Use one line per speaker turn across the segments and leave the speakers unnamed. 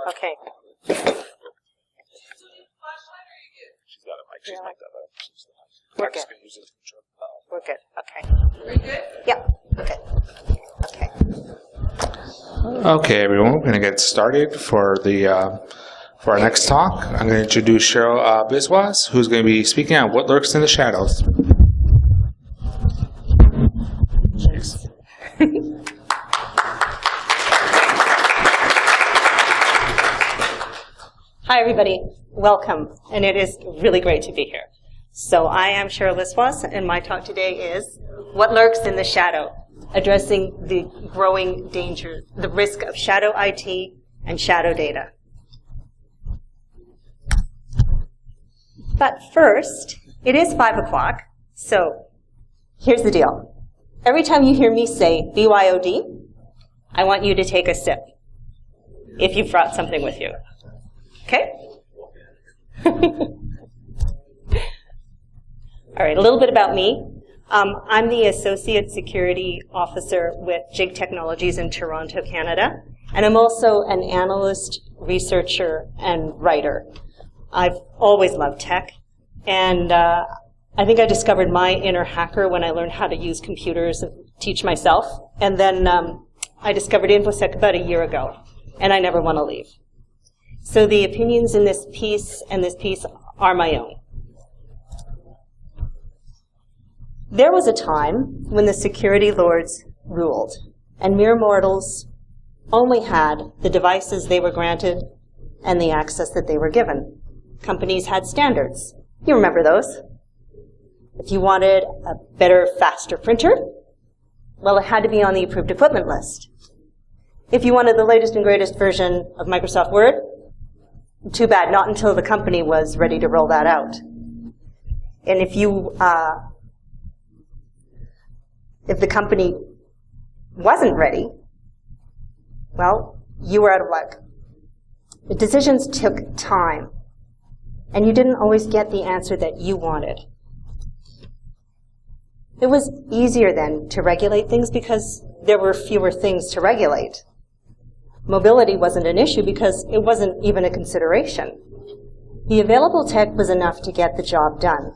Okay.
She's got a mic. She's mic'd up.
We're
I'm just
good.
going to use it to control.
We're good. Okay.
Very good.
Yeah. Okay. Okay.
Okay, everyone, we're going to get started for our next talk. I'm going to introduce Cheryl Biswas, who's going to be speaking on what lurks in the shadows. Thanks.
Hi, everybody. Welcome. And it is really great to be here. So I am Cheryl Biswas, and my talk today is What Lurks in the Shadow, addressing the growing danger, the risk of shadow IT and shadow data. But first, it is 5 o'clock, so here's the deal. Every time you hear me say BYOD, I want you to take a sip, if you've brought something with you. Okay? All right, a little bit about me. I'm the Associate Security Officer with JIG Technologies in Toronto, Canada, and I'm also an analyst, researcher, and writer. I've always loved tech, and I think I discovered my inner hacker when I learned how to use computers and teach myself, and then I discovered InfoSec about a year ago, and I never want to leave. So the opinions in this piece and this piece are my own. There was a time when the security lords ruled, and mere mortals only had the devices they were granted and the access that they were given. Companies had standards. You remember those. If you wanted a better, faster printer, well, it had to be on the approved equipment list. If you wanted the latest and greatest version of Microsoft Word, too bad, not until the company was ready to roll that out. And if the company wasn't ready, well, you were out of luck. The decisions took time, and you didn't always get the answer that you wanted. It was easier then to regulate things because there were fewer things to regulate. Mobility wasn't an issue because it wasn't even a consideration. The available tech was enough to get the job done.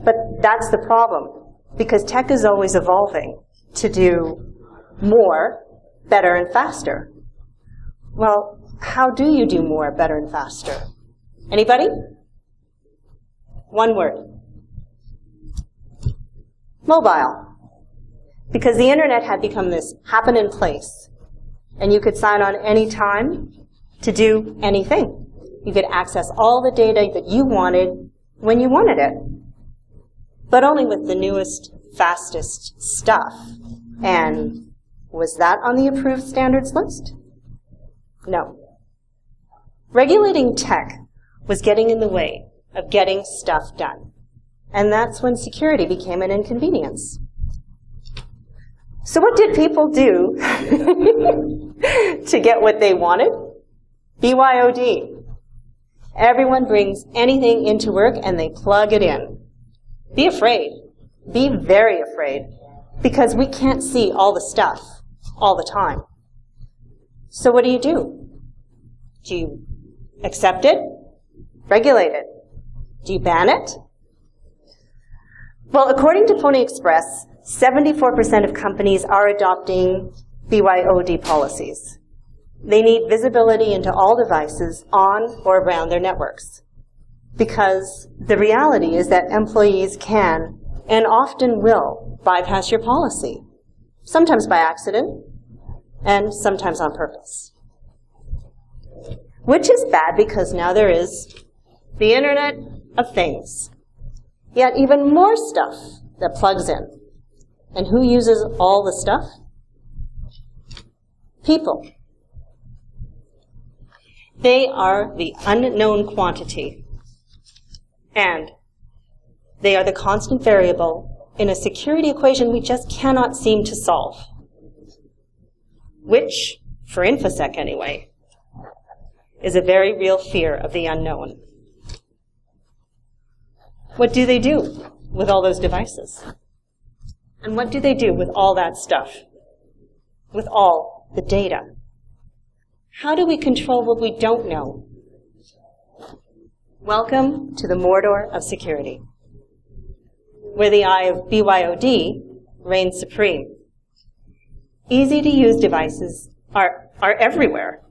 But that's the problem, because tech is always evolving to do more, better, and faster. Well, how do you do more, better, and faster? Anybody? One word. Mobile. Because the internet had become this happen in place. And you could sign on any time to do anything. You could access all the data that you wanted when you wanted it. But only with the newest, fastest stuff. And was that on the approved standards list? No. Regulating tech was getting in the way of getting stuff done. And that's when security became an inconvenience. So what did people do to get what they wanted? BYOD. Everyone brings anything into work and they plug it in. Be afraid. Be very afraid. Because we can't see all the stuff all the time. So what do? Do you accept it? Regulate it? Do you ban it? Well, according to Pony Express, 74% of companies are adopting BYOD policies. They need visibility into all devices on or around their networks. Because the reality is that employees can, and often will, bypass your policy. Sometimes by accident, and sometimes on purpose. Which is bad because now there is the Internet of Things. Yet even more stuff that plugs in. And who uses all the stuff? People. They are the unknown quantity. And they are the constant variable in a security equation we just cannot seem to solve. Which, for InfoSec anyway, is a very real fear of the unknown. What do they do with all those devices? And what do they do with all that stuff? With all the data? How do we control what we don't know? Welcome to the Mordor of Security, where the eye of BYOD reigns supreme. Easy-to-use devices are everywhere.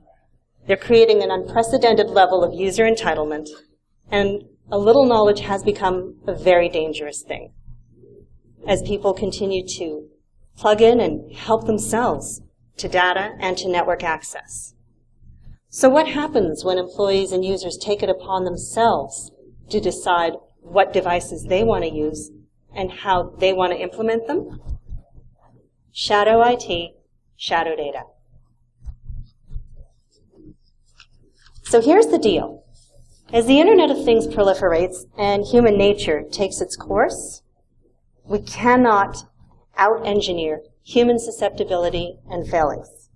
They're creating an unprecedented level of user entitlement, and a little knowledge has become a very dangerous thing as people continue to plug in and help themselves to data and to network access. So what happens when employees and users take it upon themselves to decide what devices they want to use and how they want to implement them? Shadow IT, shadow data. So here's the deal. As the Internet of Things proliferates and human nature takes its course, we cannot out-engineer human susceptibility and failings.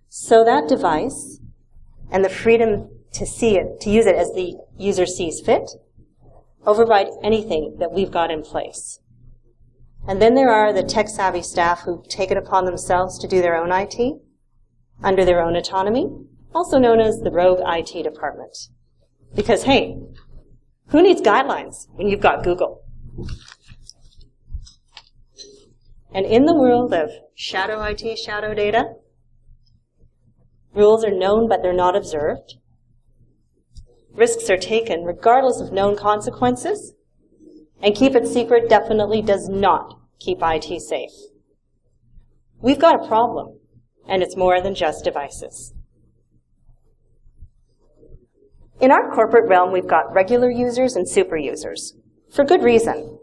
So that device and the freedom to see it, to use it as the user sees fit, override anything that we've got in place. And then there are the tech-savvy staff who take it upon themselves to do their own IT under their own autonomy, also known as the rogue IT department. Because, hey, who needs guidelines when you've got Google? And in the world of shadow IT, shadow data, rules are known but they're not observed. Risks are taken regardless of known consequences. And keep it secret definitely does not keep IT safe. We've got a problem, and it's more than just devices. In our corporate realm, we've got regular users and super users, for good reason.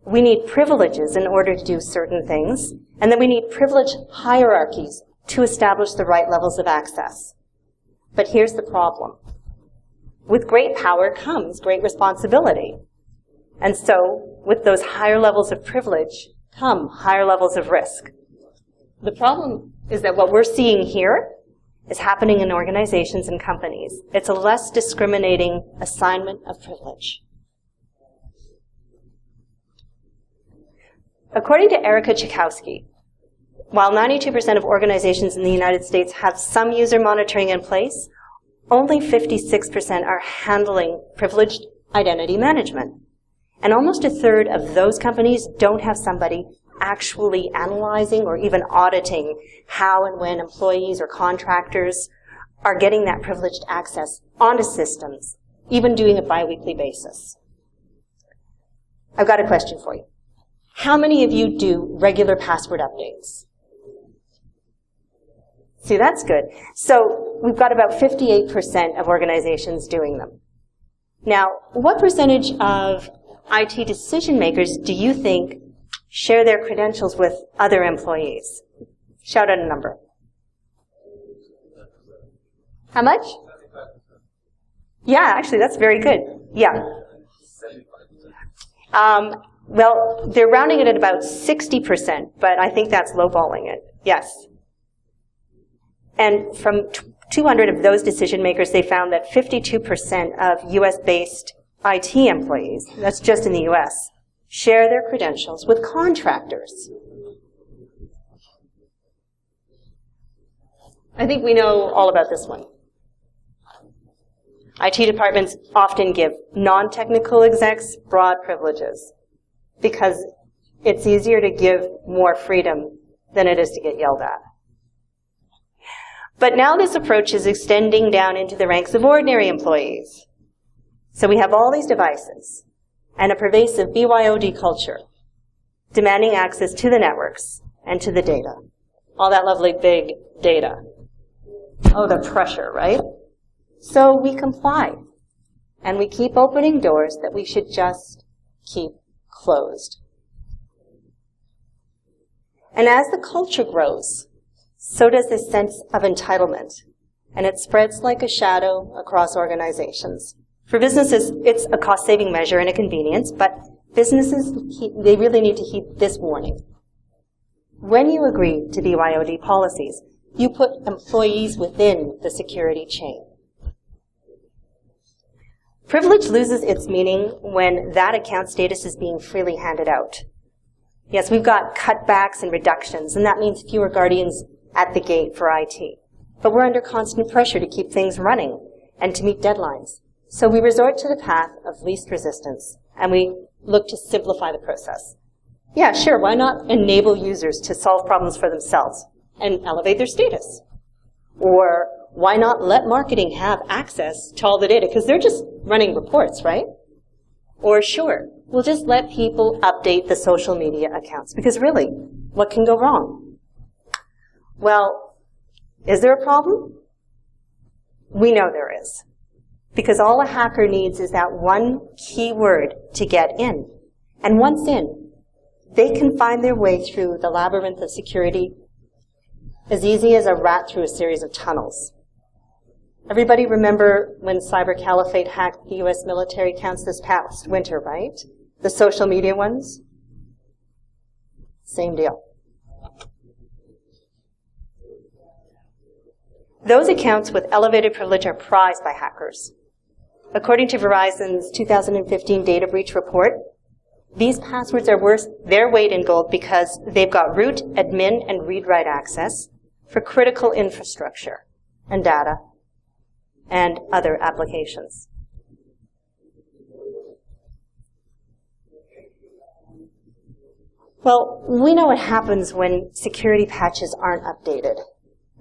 We need privileges in order to do certain things, and then we need privilege hierarchies to establish the right levels of access. But here's the problem. With great power comes great responsibility. And so, with those higher levels of privilege come higher levels of risk. The problem is that what we're seeing here is happening in organizations and companies. It's a less discriminating assignment of privilege. According to Erica Tchaikovsky, while 92% of organizations in the United States have some user monitoring in place, only 56% are handling privileged identity management. And almost a third of those companies don't have somebody actually analyzing or even auditing how and when employees or contractors are getting that privileged access onto systems, even doing a bi-weekly basis. I've got a question for you. How many of you do regular password updates? See, that's good. So we've got about 58% of organizations doing them. Now, what percentage of IT decision makers do you think share their credentials with other employees? Shout out a number. How much? Yeah, actually, that's very good. Yeah. Well, they're rounding it at about 60%, but I think that's lowballing it. Yes. And from 200 of those decision makers, they found that 52% of US-based IT employees, that's just in the US, share their credentials with contractors. I think we know all about this one. IT departments often give non-technical execs broad privileges because it's easier to give more freedom than it is to get yelled at. But now this approach is extending down into the ranks of ordinary employees. So we have all these devices and a pervasive BYOD culture demanding access to the networks and to the data. All that lovely big data. Oh, the pressure, right? So we comply. And we keep opening doors that we should just keep closed. And as the culture grows, so does this sense of entitlement. And it spreads like a shadow across organizations. For businesses, it's a cost-saving measure and a convenience, but businesses, they really need to heed this warning. When you agree to BYOD policies, you put employees within the security chain. Privilege loses its meaning when that account status is being freely handed out. Yes, we've got cutbacks and reductions, and that means fewer guardians at the gate for IT. but we're under constant pressure to keep things running and to meet deadlines. So we resort to the path of least resistance, and we look to simplify the process. Yeah, sure, why not enable users to solve problems for themselves and elevate their status? Or why not let marketing have access to all the data? Because they're just running reports, right? Or sure, we'll just let people update the social media accounts. Because really, what can go wrong? Well, is there a problem? We know there is. Because all a hacker needs is that one key word to get in. And once in, they can find their way through the labyrinth of security as easy as a rat through a series of tunnels. Everybody remember when Cyber Caliphate hacked the US military accounts this past winter, right? The social media ones? Same deal. Those accounts with elevated privilege are prized by hackers. According to Verizon's 2015 data breach report, these passwords are worth their weight in gold because they've got root, admin, and read-write access for critical infrastructure and data and other applications. Well, we know what happens when security patches aren't updated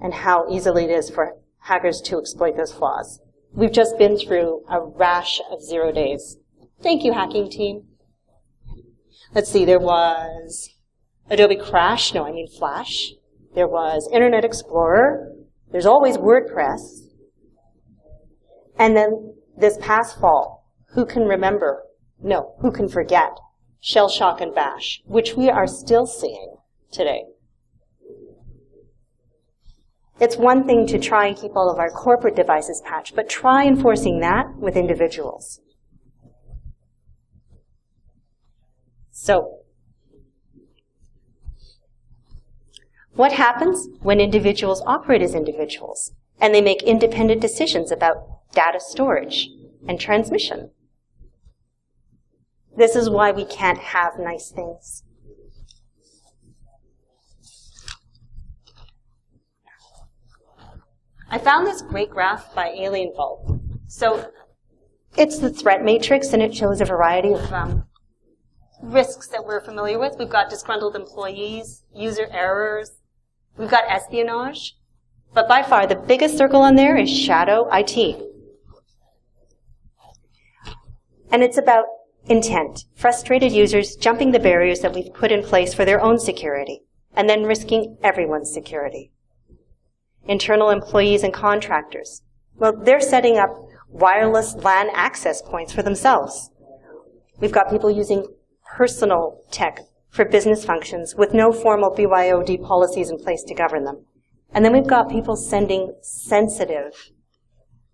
and how easily it is for hackers to exploit those flaws. We've just been through a rash of 0 days. Thank you, hacking team. Let's see, there was Adobe Crash, no, I mean Flash. There was Internet Explorer. There's always WordPress. And then this past fall, who can remember? No, who can forget? Shell Shock and Bash, which we are still seeing today. It's one thing to try and keep all of our corporate devices patched, but try enforcing that with individuals. So, what happens when individuals operate as individuals and they make independent decisions about data storage and transmission? This is why we can't have nice things. I found this great graph by Alien Vault. So it's the threat matrix, and it shows a variety of risks that we're familiar with. We've got disgruntled employees, user errors, we've got espionage, but by far the biggest circle on there is shadow IT. And it's about intent, frustrated users jumping the barriers that we've put in place for their own security, and then risking everyone's security. Internal employees and contractors, well, they're setting up wireless LAN access points for themselves. We've got people using personal tech for business functions with no formal BYOD policies in place to govern them. And then we've got people sending sensitive,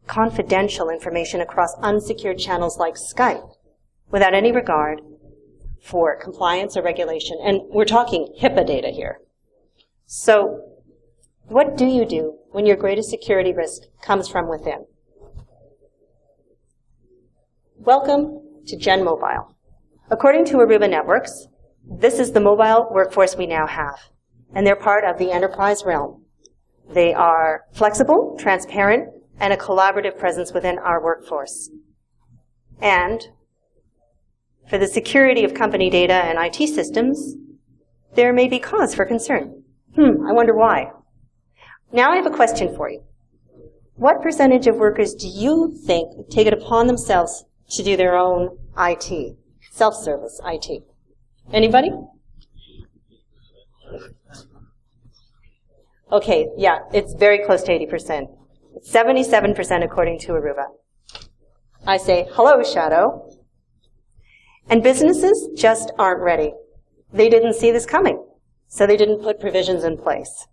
confidential information across unsecured channels like Skype without any regard for compliance or regulation. And we're talking HIPAA data here. So what do you do when your greatest security risk comes from within? Welcome to Gen Mobile. According to Aruba Networks, this is the mobile workforce we now have, and they're part of the enterprise realm. They are flexible, transparent, and a collaborative presence within our workforce. And for the security of company data and IT systems, there may be cause for concern. I wonder why. Now I have a question for you. What percentage of workers do you think take it upon themselves to do their own IT, self-service IT? Anybody? Okay, yeah, it's very close to 80%. It's 77% according to Aruba. I say, hello, Shadow. And businesses just aren't ready. They didn't see this coming, so they didn't put provisions in place.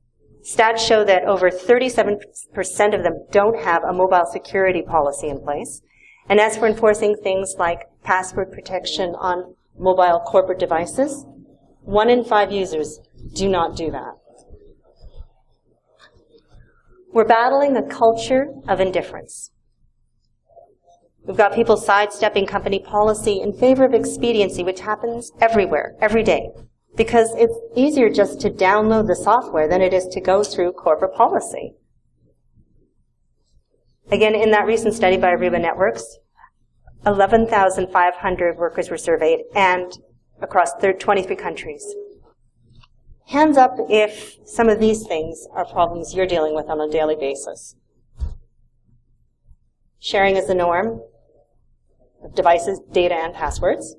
Stats show that over 37% of them don't have a mobile security policy in place. And as for enforcing things like password protection on mobile corporate devices, 1 in 5 users do not do that. We're battling a culture of indifference. We've got people sidestepping company policy in favor of expediency, which happens everywhere, every day, because it's easier just to download the software than it is to go through corporate policy. Again, in that recent study by Ariba Networks, 11,500 workers were surveyed and across 23 countries. Hands up if some of these things are problems you're dealing with on a daily basis. Sharing is the norm of devices, data, and passwords.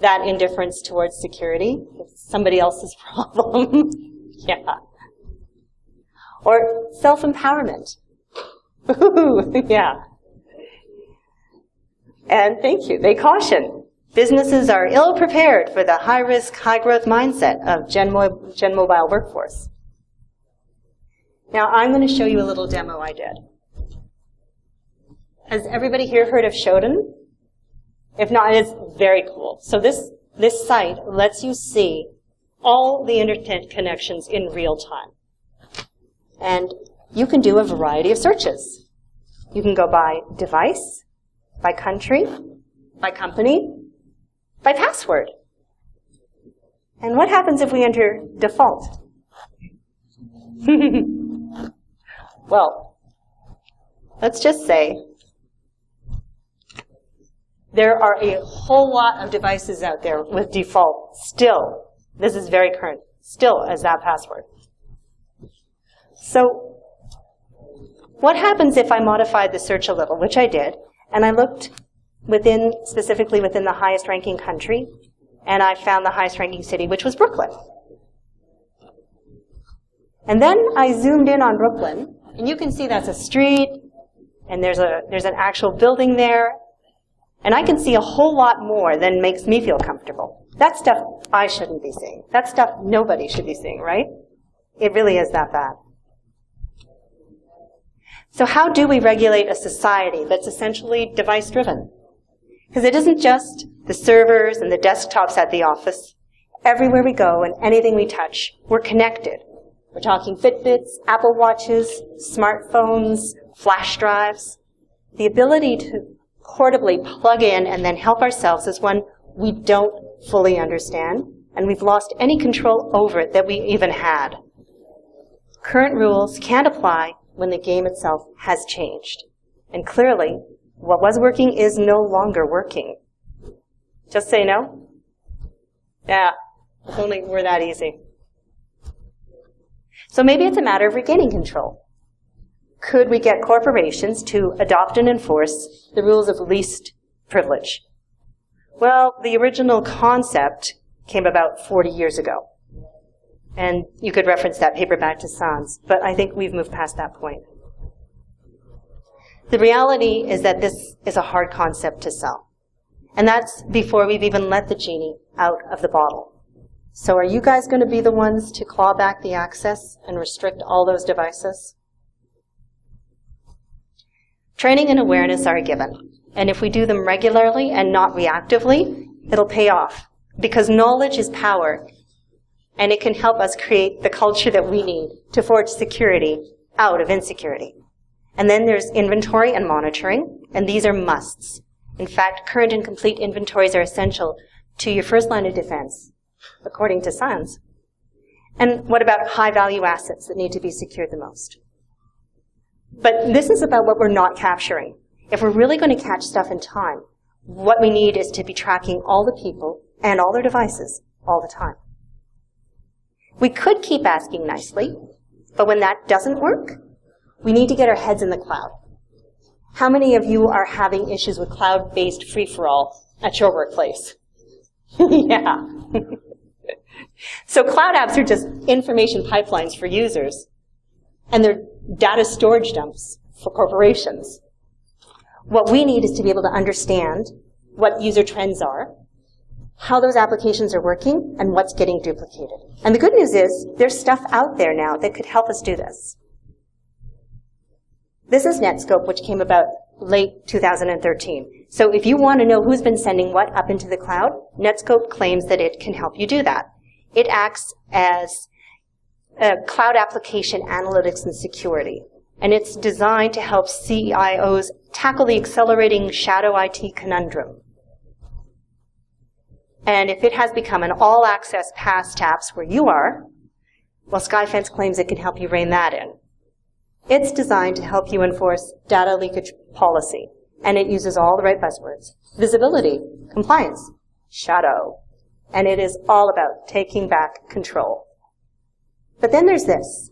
That indifference towards security is somebody else's problem. Yeah. Or self-empowerment. Yeah. And thank you. They caution. Businesses are ill-prepared for the high-risk, high-growth mindset of Gen Mobile workforce. Now, I'm going to show you a little demo I did. Has everybody here heard of Shodan? If not, it's very cool. So this site lets you see all the internet connections in real time. And you can do a variety of searches. You can go by device, by country, by company, by password. And what happens if we enter default? Well, let's just say there are a whole lot of devices out there with default still. This is very current, still as that password. So what happens if I modified the search a little, which I did, and I looked specifically within the highest ranking country, and I found the highest ranking city, which was Brooklyn. And then I zoomed in on Brooklyn, and you can see that's a street, and there's an actual building there, and I can see a whole lot more than makes me feel comfortable. That stuff I shouldn't be seeing. That stuff nobody should be seeing, right? It really is that bad. So how do we regulate a society that's essentially device-driven? Because it isn't just the servers and the desktops at the office. Everywhere we go and anything we touch, we're connected. We're talking Fitbits, Apple Watches, smartphones, flash drives. The ability to portably plug in and then help ourselves is one we don't fully understand, and we've lost any control over it that we even had. Current rules can't apply when the game itself has changed. And clearly, what was working is no longer working. Just say no? Yeah, if only it were that easy. So maybe it's a matter of regaining control. Could we get corporations to adopt and enforce the rules of least privilege? Well, the original concept came about 40 years ago. And you could reference that paper back to Sans, but I think we've moved past that point. The reality is that this is a hard concept to sell. And that's before we've even let the genie out of the bottle. So are you guys going to be the ones to claw back the access and restrict all those devices? Training and awareness are a given. And if we do them regularly and not reactively, it'll pay off. Because knowledge is power. And it can help us create the culture that we need to forge security out of insecurity. And then there's inventory and monitoring, and these are musts. In fact, current and complete inventories are essential to your first line of defense, according to Sans. And what about high-value assets that need to be secured the most? But this is about what we're not capturing. If we're really going to catch stuff in time, what we need is to be tracking all the people and all their devices all the time. We could keep asking nicely, but when that doesn't work, we need to get our heads in the cloud. How many of you are having issues with cloud-based free-for-all at your workplace? Yeah. So cloud apps are just information pipelines for users, and they're data storage dumps for corporations. What we need is to be able to understand what user trends are, how those applications are working, and what's getting duplicated. And the good news is, there's stuff out there now that could help us do this. This is Netskope, which came about late 2013. So if you want to know who's been sending what up into the cloud, Netskope claims that it can help you do that. It acts as a cloud application analytics and security. And it's designed to help CIOs tackle the accelerating shadow IT conundrum. And if it has become an all-access pass taps where you are, well, Skyfence claims it can help you rein that in. It's designed to help you enforce data leakage policy, and it uses all the right buzzwords. Visibility, compliance, shadow, and it is all about taking back control. But then there's this.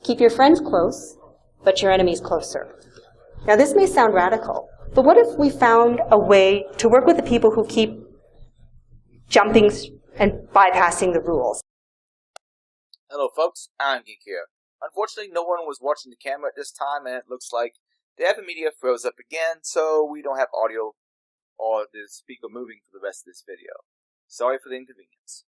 Keep your friends close, but your enemies closer. Now this may sound radical, but what if we found a way to work with the people who keep jumping and bypassing the rules?
Hello folks, I'm Geek here. Unfortunately, no one was watching the camera at this time, and it looks like the Evan Media froze up again, so we don't have audio or the speaker moving for the rest of this video. Sorry for the inconvenience.